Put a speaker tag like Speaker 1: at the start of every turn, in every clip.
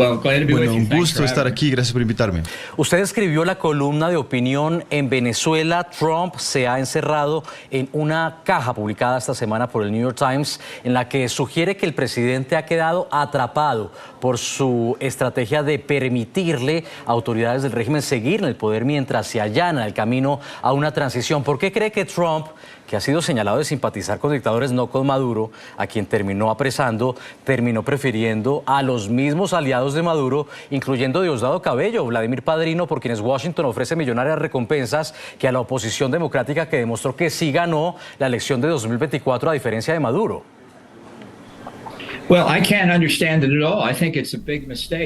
Speaker 1: Bueno, un gusto estar aquí. Gracias por invitarme.
Speaker 2: Usted escribió la columna de opinión en Venezuela. Trump se ha encerrado en una caja publicada esta semana por el New York Times, en la que sugiere que el presidente ha quedado atrapado por su estrategia de permitirle a autoridades del régimen seguir en el poder mientras se allana el camino a una transición. ¿Por qué cree que Trump, que ha sido señalado de simpatizar con dictadores, no con Maduro, a quien terminó apresando, terminó prefiriendo a los mismos aliados de Maduro, incluyendo Diosdado Cabello, Vladimir Padrino, por quienes Washington ofrece millonarias recompensas, que a la oposición democrática que demostró que sí ganó la elección de 2024 a diferencia de Maduro?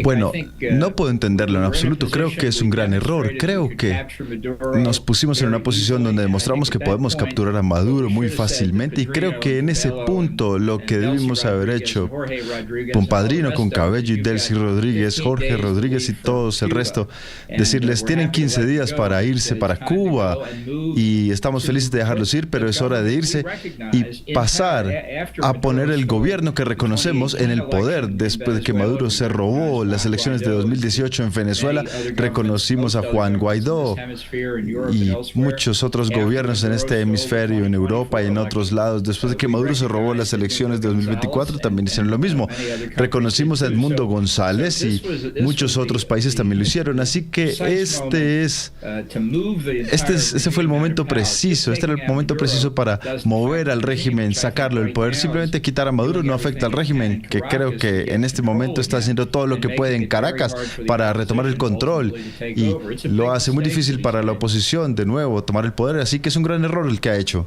Speaker 1: Bueno, no puedo entenderlo en absoluto. Creo que es un gran error. Creo que nos pusimos en una posición donde demostramos que podemos capturar a Maduro muy fácilmente, y creo que en ese punto lo que debimos haber hecho con Padrino, con Cabello y Delcy Rodríguez, Jorge Rodríguez y todos el resto, decirles: tienen 15 días para irse para Cuba y estamos felices de dejarlos ir, pero es hora de irse y pasar a poner el gobierno que reconocemos en el poder. Después de que Maduro se robó las elecciones de 2018 en Venezuela, reconocimos a Juan Guaidó y muchos otros gobiernos en este hemisferio, en Europa y en otros lados. Después de que Maduro se robó las elecciones de 2024, también hicieron lo mismo. Reconocimos a Edmundo González y muchos otros países también lo hicieron. Así que ese fue el momento preciso. Este era el momento preciso para mover al régimen, sacarlo del poder. Simplemente quitar a Maduro no afecta al régimen, que creo que en este momento está haciendo todo lo que puede en Caracas para retomar el control, y lo hace muy difícil para la oposición de nuevo tomar el poder, así que es un gran error el que ha hecho.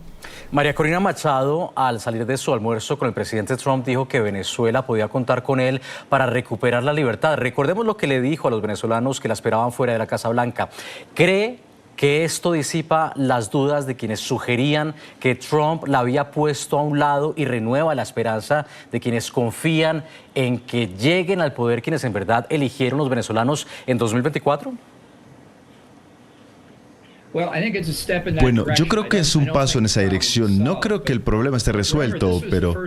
Speaker 2: María Corina Machado, al salir de su almuerzo con el presidente Trump, dijo que Venezuela podía contar con él para recuperar la libertad. Recordemos lo que le dijo a los venezolanos que la esperaban fuera de la Casa Blanca. ¿Cree que esto disipa las dudas de quienes sugerían que Trump la había puesto a un lado y renueva la esperanza de quienes confían en que lleguen al poder quienes en verdad eligieron los venezolanos en 2024?
Speaker 1: Bueno, yo creo que es un paso en esa dirección. No creo que el problema esté resuelto, pero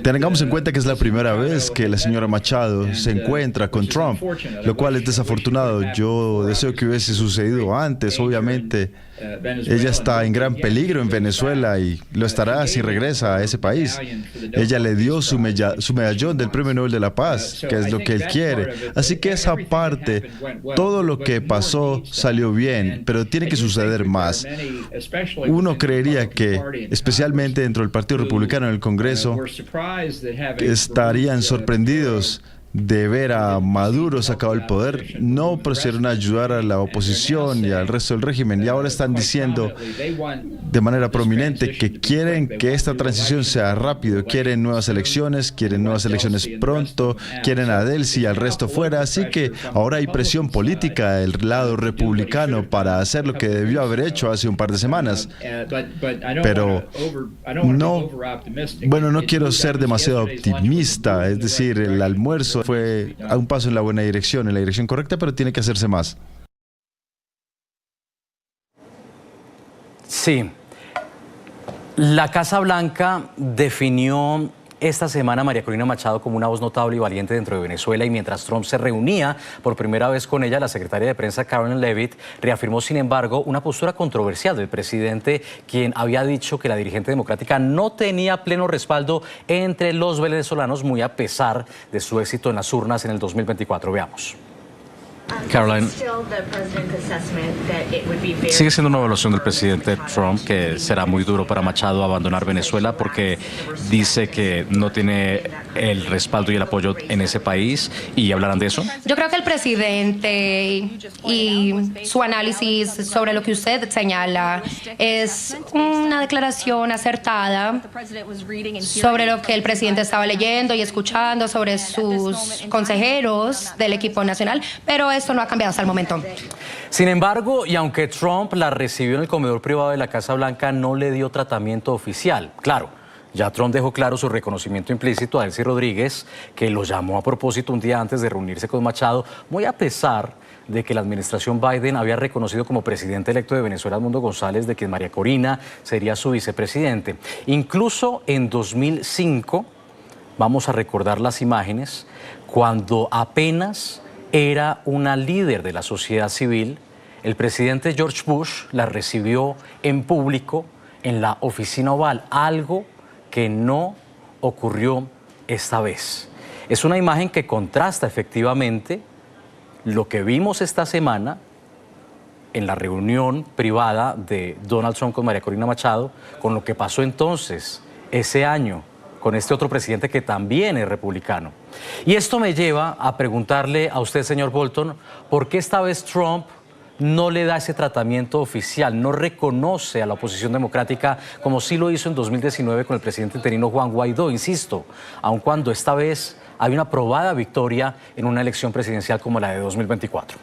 Speaker 1: tengamos en cuenta que es la primera vez que la señora Machado se encuentra con Trump, lo cual es desafortunado. Yo deseo que hubiese sucedido antes. Obviamente, ella está en gran peligro en Venezuela y lo estará si regresa a ese país. Ella le dio su medallón del Premio Nobel de la Paz, que es lo que él quiere. Así que esa parte, todo lo que pasó salió bien, pero tiene que suceder más. Uno creería que, especialmente dentro del Partido Republicano en el Congreso, estarían sorprendidos de ver a Maduro sacado del poder. No procedieron a ayudar a la oposición y al resto del régimen, y ahora están diciendo de manera prominente que quieren que esta transición sea rápido, quieren nuevas elecciones pronto, quieren a Delcy y al resto fuera. Así que ahora hay presión política del lado republicano para hacer lo que debió haber hecho hace un par de semanas. Pero no quiero ser demasiado optimista. Es decir, el almuerzo fue a un paso en la buena dirección, en la dirección correcta, pero tiene que hacerse más.
Speaker 2: Sí. La Casa Blanca definió esta semana a María Corina Machado como una voz notable y valiente dentro de Venezuela, y mientras Trump se reunía por primera vez con ella, la secretaria de prensa Karen Leavitt reafirmó, sin embargo, una postura controversial del presidente, quien había dicho que la dirigente democrática no tenía pleno respaldo entre los venezolanos, muy a pesar de su éxito en las urnas en el 2024. Veamos. Caroline, sigue siendo una evaluación del presidente Trump que será muy duro para Machado abandonar Venezuela, porque dice que no tiene el respaldo y el apoyo en ese país, y hablarán de eso.
Speaker 3: Yo creo que el presidente y su análisis sobre lo que usted señala es una declaración acertada sobre lo que el presidente estaba leyendo y escuchando sobre sus consejeros del equipo nacional, pero esto no ha cambiado hasta el momento.
Speaker 2: Sin embargo, y aunque Trump la recibió en el comedor privado de la Casa Blanca, no le dio tratamiento oficial. Claro, ya Trump dejó claro su reconocimiento implícito a Delcy Rodríguez, que lo llamó a propósito un día antes de reunirse con Machado, muy a pesar de que la administración Biden había reconocido como presidente electo de Venezuela a Edmundo González, de que María Corina sería su vicepresidente. Incluso en 2005, vamos a recordar las imágenes, cuando apenas era una líder de la sociedad civil, el presidente George Bush la recibió en público en la oficina oval, algo que no ocurrió esta vez. Es una imagen que contrasta efectivamente lo que vimos esta semana en la reunión privada de Donald Trump con María Corina Machado, con lo que pasó entonces ese año con este otro presidente que también es republicano. Y esto me lleva a preguntarle a usted, señor Bolton, ¿por qué esta vez Trump no le da ese tratamiento oficial, no reconoce a la oposición democrática como sí lo hizo en 2019 con el presidente interino Juan Guaidó? Insisto, aun cuando esta vez hay una probada victoria en una elección presidencial como la de 2024.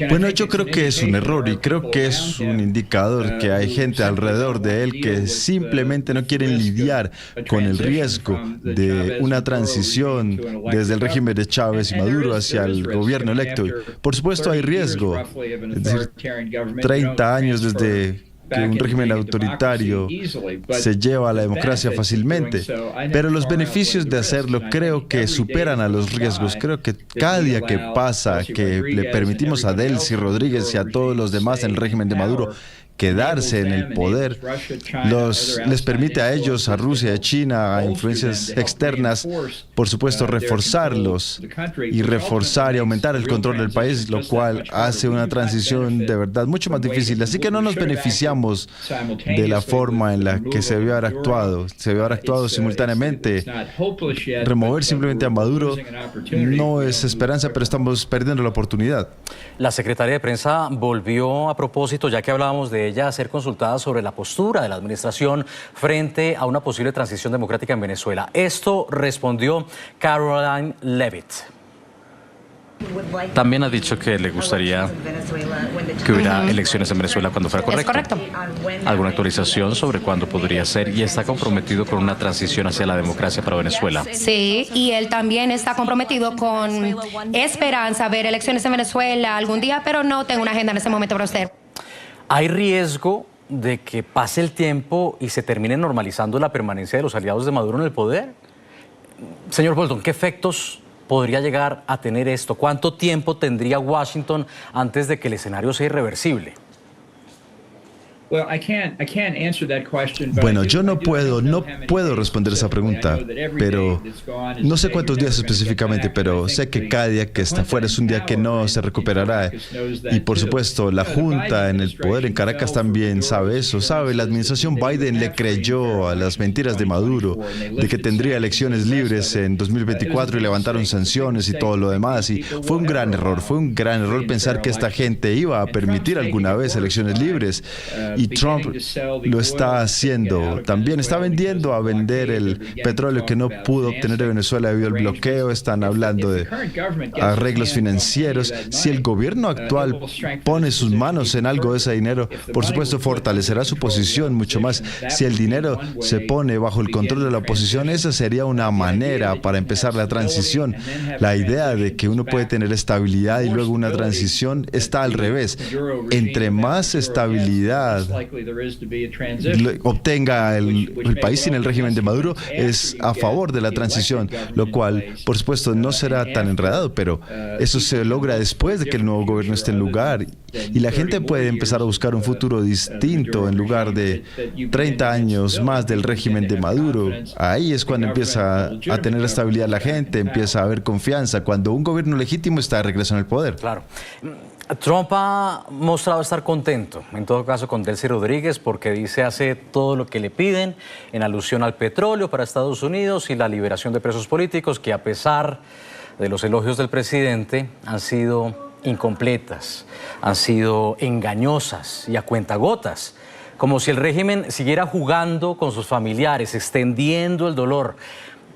Speaker 1: Bueno, yo creo que es un error y creo que es un indicador que hay gente alrededor de él que simplemente no quieren lidiar con el riesgo de una transición desde el régimen de Chávez y Maduro hacia el gobierno electo. Por supuesto hay riesgo, es decir, 30 años desde que un régimen autoritario se lleva a la democracia fácilmente, pero los beneficios de hacerlo creo que superan a los riesgos. Creo que cada día que pasa, que le permitimos a Delcy Rodríguez y a todos los demás en el régimen de Maduro quedarse en el poder, les permite a ellos, a Rusia, a China, a influencias externas, por supuesto, reforzarlos y reforzar y aumentar el control del país, lo cual hace una transición de verdad mucho más difícil. Así que no nos beneficiamos de la forma en la que se debió haber actuado. Se debió haber actuado simultáneamente. Remover simplemente a Maduro no es esperanza, pero estamos perdiendo la oportunidad.
Speaker 2: La secretaria de prensa volvió a propósito, ya que hablábamos de ella, a ser consultada sobre la postura de la administración frente a una posible transición democrática en Venezuela. Esto respondió Karoline Leavitt. También ha dicho que le gustaría que hubiera elecciones en Venezuela cuando fuera correcto.
Speaker 3: Es correcto.
Speaker 2: ¿Alguna actualización sobre cuándo podría ser? Y está comprometido con una transición hacia la democracia para Venezuela.
Speaker 3: Sí, y él también está comprometido con esperanza ver elecciones en Venezuela algún día, pero no tengo una agenda en este momento para usted.
Speaker 2: ¿Hay riesgo de que pase el tiempo y se termine normalizando la permanencia de los aliados de Maduro en el poder? Señor Bolton, ¿qué efectos podría llegar a tener esto? ¿Cuánto tiempo tendría Washington antes de que el escenario sea irreversible?
Speaker 1: Bueno, yo no puedo responder esa pregunta, pero no sé cuántos días específicamente, pero sé que cada día que está fuera es un día que no se recuperará. Y por supuesto, la Junta en el poder en Caracas también sabe eso. La administración Biden le creyó a las mentiras de Maduro, de que tendría elecciones libres en 2024 y levantaron sanciones y todo lo demás. Y fue un gran error pensar que esta gente iba a permitir alguna vez elecciones libres. Y Trump lo está haciendo. También está vendiendo a vender el petróleo que no pudo obtener de Venezuela debido al bloqueo. Están hablando de arreglos financieros. Si el gobierno actual pone sus manos en algo de ese dinero, por supuesto fortalecerá su posición mucho más. Si el dinero se pone bajo el control de la oposición, esa sería una manera para empezar la transición. La idea de que uno puede tener estabilidad y luego una transición está al revés. Entre más estabilidad obtenga el país sin el régimen de Maduro, es a favor de la transición, lo cual, por supuesto, no será tan enredado, pero eso se logra después de que el nuevo gobierno esté en lugar y la gente puede empezar a buscar un futuro distinto en lugar de 30 años más del régimen de Maduro. Ahí es cuando empieza a tener estabilidad la gente, empieza a haber confianza, cuando un gobierno legítimo está de regreso en el poder.
Speaker 2: Claro. Trump ha mostrado estar contento, en todo caso, con Delcy Rodríguez, porque dice hace todo lo que le piden en alusión al petróleo para Estados Unidos y la liberación de presos políticos, que a pesar de los elogios del presidente han sido incompletas, han sido engañosas y a cuentagotas, como si el régimen siguiera jugando con sus familiares, extendiendo el dolor.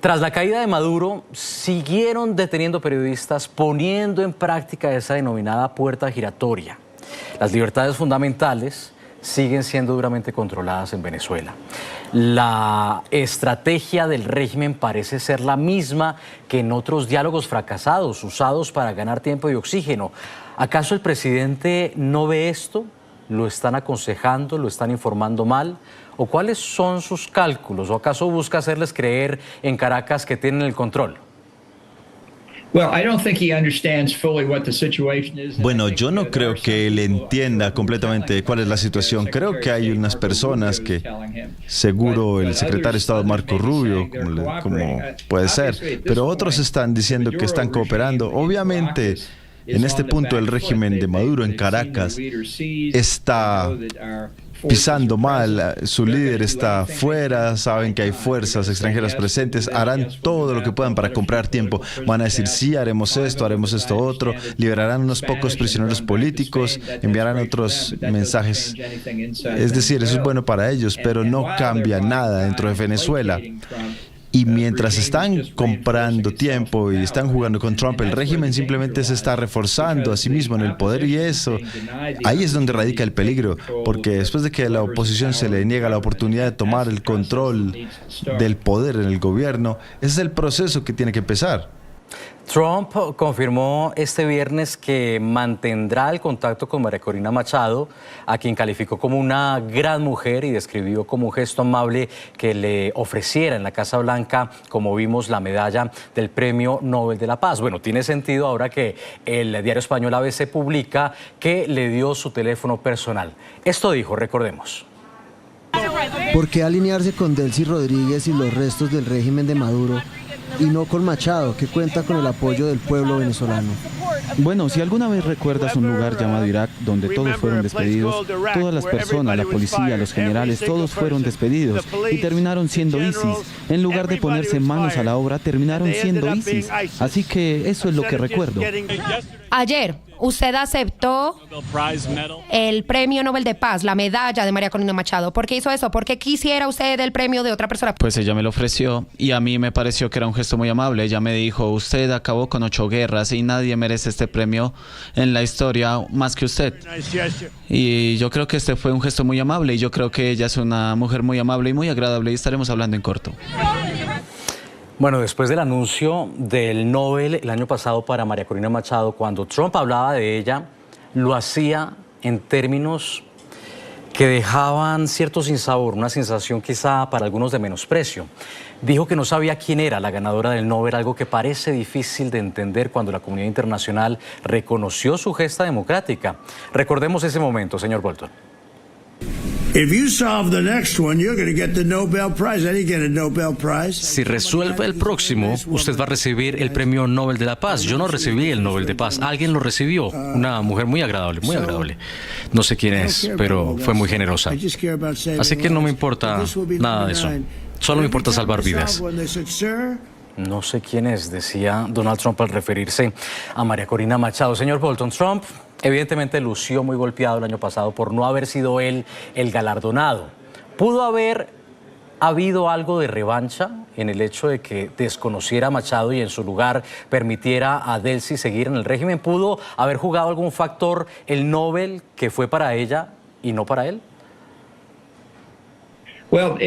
Speaker 2: Tras la caída de Maduro, siguieron deteniendo periodistas, poniendo en práctica esa denominada puerta giratoria. Las libertades fundamentales siguen siendo duramente controladas en Venezuela. La estrategia del régimen parece ser la misma que en otros diálogos fracasados, usados para ganar tiempo y oxígeno. ¿Acaso el presidente no ve esto? ¿Lo están aconsejando? ¿Lo están informando mal? ¿O cuáles son sus cálculos? ¿O acaso busca hacerles creer en Caracas que tienen el control?
Speaker 1: Bueno, yo no creo que él entienda completamente cuál es la situación. Creo que hay unas personas que, seguro el secretario de Estado Marco Rubio, como puede ser, pero otros están diciendo que están cooperando. Obviamente, en este punto el régimen de Maduro en Caracas está pisando mal, su líder está fuera, saben que hay fuerzas extranjeras presentes, harán todo lo que puedan para comprar tiempo. Van a decir, sí, haremos esto otro, liberarán unos pocos prisioneros políticos, enviarán otros mensajes. Es decir, eso es bueno para ellos, pero no cambia nada dentro de Venezuela. Y mientras están comprando tiempo y están jugando con Trump, el régimen simplemente se está reforzando a sí mismo en el poder, y eso, ahí es donde radica el peligro, porque después de que a la oposición se le niega la oportunidad de tomar el control del poder en el gobierno, ese es el proceso que tiene que empezar.
Speaker 2: Trump confirmó este viernes que mantendrá el contacto con María Corina Machado, a quien calificó como una gran mujer y describió como un gesto amable que le ofreciera en la Casa Blanca, como vimos, la medalla del Premio Nobel de la Paz. Bueno, tiene sentido ahora que el diario español ABC publica que le dio su teléfono personal. Esto dijo, recordemos.
Speaker 4: ¿Por qué alinearse con Delcy Rodríguez y los restos del régimen de Maduro y no con Machado, que cuenta con el apoyo del pueblo venezolano?
Speaker 5: Bueno, si alguna vez recuerdas un lugar llamado Irak donde todos fueron despedidos, todas las personas, la policía, los generales, todos fueron despedidos y terminaron siendo ISIS. En lugar de ponerse manos a la obra, terminaron siendo ISIS. Así que eso es lo que recuerdo.
Speaker 3: Ayer, usted aceptó el Premio Nobel de Paz, la medalla de María Corina Machado. ¿Por qué hizo eso? ¿Por qué quisiera usted el premio de otra persona?
Speaker 5: Pues ella me lo ofreció y a mí me pareció que era un gesto muy amable. Ella me dijo, usted acabó con 8 guerras y nadie merece este premio en la historia más que usted. Y yo creo que este fue un gesto muy amable y yo creo que ella es una mujer muy amable y muy agradable y estaremos hablando en corto.
Speaker 2: Bueno, después del anuncio del Nobel el año pasado para María Corina Machado, cuando Trump hablaba de ella, lo hacía en términos que dejaban cierto sinsabor, una sensación quizá para algunos de menosprecio. Dijo que no sabía quién era la ganadora del Nobel, algo que parece difícil de entender cuando la comunidad internacional reconoció su gesta democrática. Recordemos ese momento, señor Bolton.
Speaker 6: Si resuelve el próximo, usted va a recibir el Premio Nobel de la Paz. Yo no recibí el Nobel de Paz, alguien lo recibió. Una mujer muy agradable, muy agradable. No sé quién es, pero fue muy generosa. Así que no me importa nada de eso. Solo me importa salvar vidas.
Speaker 2: No sé quién es, decía Donald Trump al referirse a María Corina Machado. Señor Bolton, Trump evidentemente lució muy golpeado el año pasado por no haber sido él el galardonado. ¿Pudo haber habido algo de revancha en el hecho de que desconociera a Machado y en su lugar permitiera a Delcy seguir en el régimen? ¿Pudo haber jugado algún factor el Nobel que fue para ella y no para él?
Speaker 1: Bueno,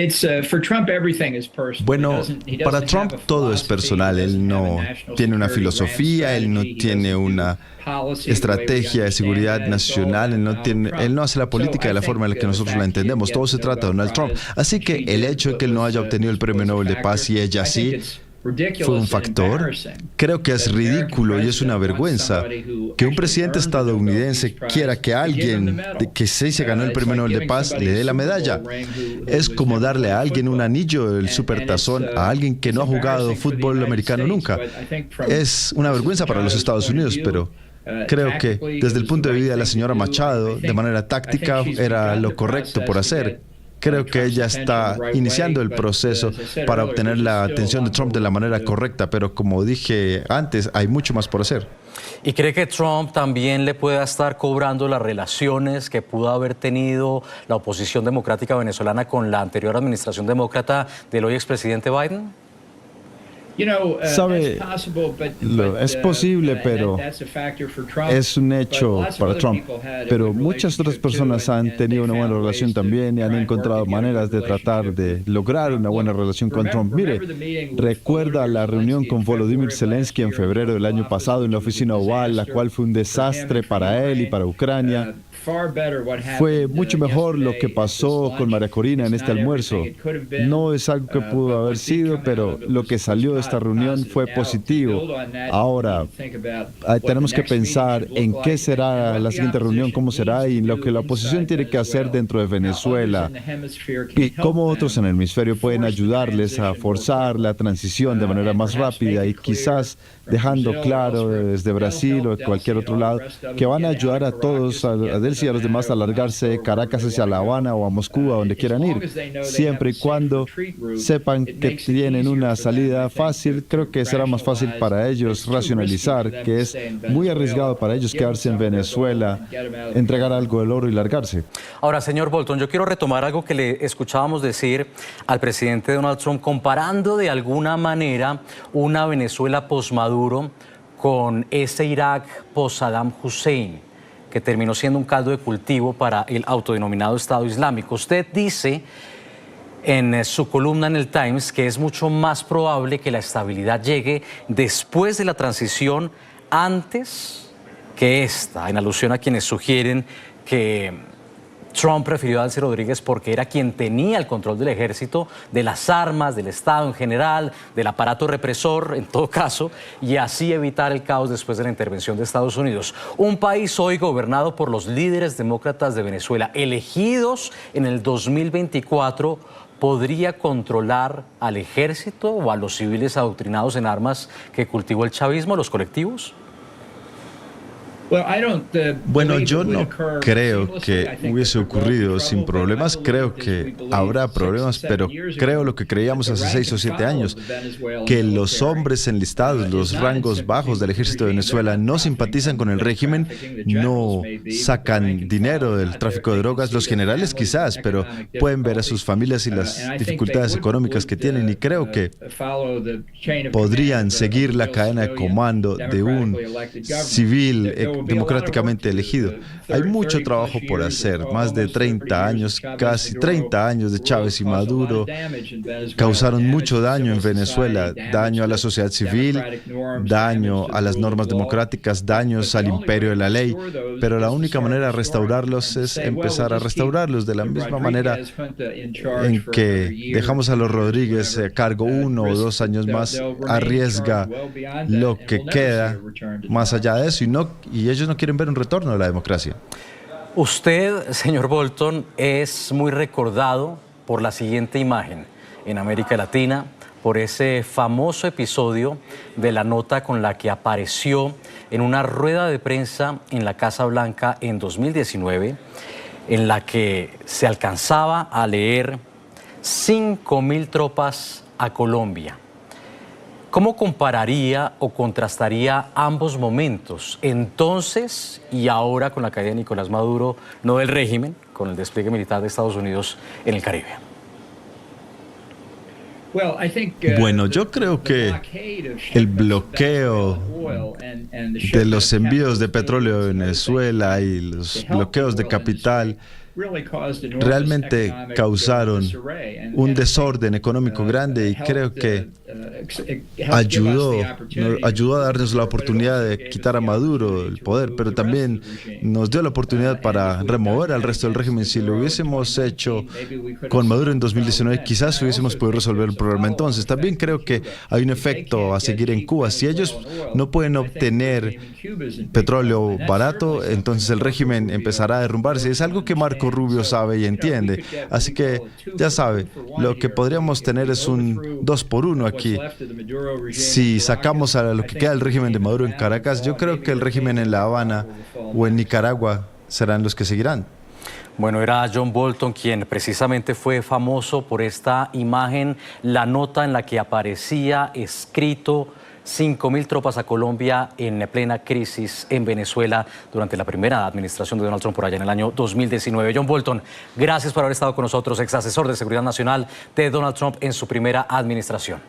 Speaker 1: para Trump todo es personal. Él no tiene una filosofía, él no tiene una estrategia de seguridad nacional, él no hace la política de la forma en la que nosotros la entendemos. Todo se trata de Donald Trump. Así que el hecho de que él no haya obtenido el Premio Nobel de Paz y ella sí, fue un factor. Creo que es ridículo y es una vergüenza que un presidente estadounidense quiera que alguien que sí se ganó el Premio Nobel de Paz le dé la medalla. Es como darle a alguien un anillo del supertazón a alguien que no ha jugado fútbol americano nunca. Es una vergüenza para los Estados Unidos, pero creo que desde el punto de vista de la señora Machado, de manera táctica, era lo correcto por hacer. Creo que ella está iniciando el proceso para obtener la atención de Trump de la manera correcta, pero como dije antes, hay mucho más por hacer.
Speaker 2: ¿Y cree que Trump también le pueda estar cobrando las relaciones que pudo haber tenido la oposición democrática venezolana con la anterior administración demócrata del hoy expresidente Biden?
Speaker 1: Sabe, es posible, pero es un hecho para Trump. Pero muchas otras personas han tenido una buena relación también y han encontrado maneras de tratar de lograr una buena relación con Trump. Mire, recuerda la reunión con Volodymyr Zelensky en febrero del año pasado en la oficina Oval, la cual fue un desastre para él y para Ucrania. Fue mucho mejor lo que pasó con María Corina en este almuerzo. No es algo que pudo haber sido, pero lo que salió de esta reunión fue positivo. Ahora, tenemos que pensar en qué será la siguiente reunión, cómo será y lo que la oposición tiene que hacer dentro de Venezuela y cómo otros en el hemisferio pueden ayudarles a forzar la transición de manera más rápida y quizás dejando claro desde Brasil o de cualquier otro lado que van a ayudar a todos, a Delcy y a los demás, a alargarse de Caracas hacia La Habana o a Moscú, a donde quieran ir, siempre y cuando sepan que tienen una salida fácil. Creo que será más fácil para ellos racionalizar que es muy arriesgado para ellos quedarse en Venezuela, entregar algo del oro y largarse.
Speaker 2: Ahora, señor Bolton, yo quiero retomar algo que le escuchábamos decir al presidente Donald Trump, comparando de alguna manera una Venezuela post-Maduro con ese Irak post-Saddam Hussein, que terminó siendo un caldo de cultivo para el autodenominado Estado Islámico. Usted dice en su columna en el Times que es mucho más probable que la estabilidad llegue después de la transición antes que esta, en alusión a quienes sugieren que Trump prefirió a Delcy Rodríguez porque era quien tenía el control del ejército, de las armas, del Estado en general, del aparato represor en todo caso, y así evitar el caos después de la intervención de Estados Unidos. Un país hoy gobernado por los líderes demócratas de Venezuela, elegidos en el 2024, ¿podría controlar al ejército o a los civiles adoctrinados en armas que cultivó el chavismo, los colectivos?
Speaker 1: Bueno, yo no creo que hubiese ocurrido sin problemas. Creo que habrá problemas, pero creo lo que creíamos hace 6 o 7 años, que los hombres enlistados, los rangos bajos del ejército de Venezuela no simpatizan con el régimen, no sacan dinero del tráfico de drogas. Los generales quizás, pero pueden ver a sus familias y las dificultades económicas que tienen, y creo que podrían seguir la cadena de comando de un civil democráticamente elegido. Hay mucho trabajo por hacer, más de 30 años, casi 30 años de Chávez y Maduro causaron mucho daño en Venezuela, daño a la sociedad civil, daño a las normas democráticas, daños al imperio de la ley, pero la única manera de restaurarlos es empezar a restaurarlos de la misma manera en que dejamos a los Rodríguez a cargo 1 o 2 años más, arriesga lo que queda más allá de eso, y ellos no quieren ver un retorno de la democracia.
Speaker 2: Usted, señor Bolton, es muy recordado por la siguiente imagen en América Latina, por ese famoso episodio de la nota con la que apareció en una rueda de prensa en la Casa Blanca en 2019, en la que se alcanzaba a leer 5.000 tropas a Colombia. ¿Cómo compararía o contrastaría ambos momentos, entonces y ahora, con la caída de Nicolás Maduro, no del régimen, con el despliegue militar de Estados Unidos en el Caribe?
Speaker 1: Bueno, yo creo que el bloqueo de los envíos de petróleo de Venezuela y los bloqueos de capital realmente causaron un desorden económico grande, y creo que ayudó a darnos la oportunidad de quitar a Maduro el poder, pero también nos dio la oportunidad para remover al resto del régimen. Si lo hubiésemos hecho con Maduro en 2019, quizás hubiésemos podido resolver el problema entonces. También creo que hay un efecto a seguir en Cuba. Si ellos no pueden obtener petróleo barato, entonces el régimen empezará a derrumbarse. Es algo que Marco Rubio sabe y entiende. Así que, ya sabe, lo que podríamos tener es un 2 por 1 aquí. Si sacamos a lo que queda del régimen de Maduro en Caracas, yo creo que el régimen en La Habana o en Nicaragua serán los que seguirán.
Speaker 2: Bueno, era John Bolton quien precisamente fue famoso por esta imagen, la nota en la que aparecía escrito 5.000 tropas a Colombia en plena crisis en Venezuela durante la primera administración de Donald Trump por allá en el año 2019. John Bolton, gracias por haber estado con nosotros, ex asesor de Seguridad Nacional de Donald Trump en su primera administración.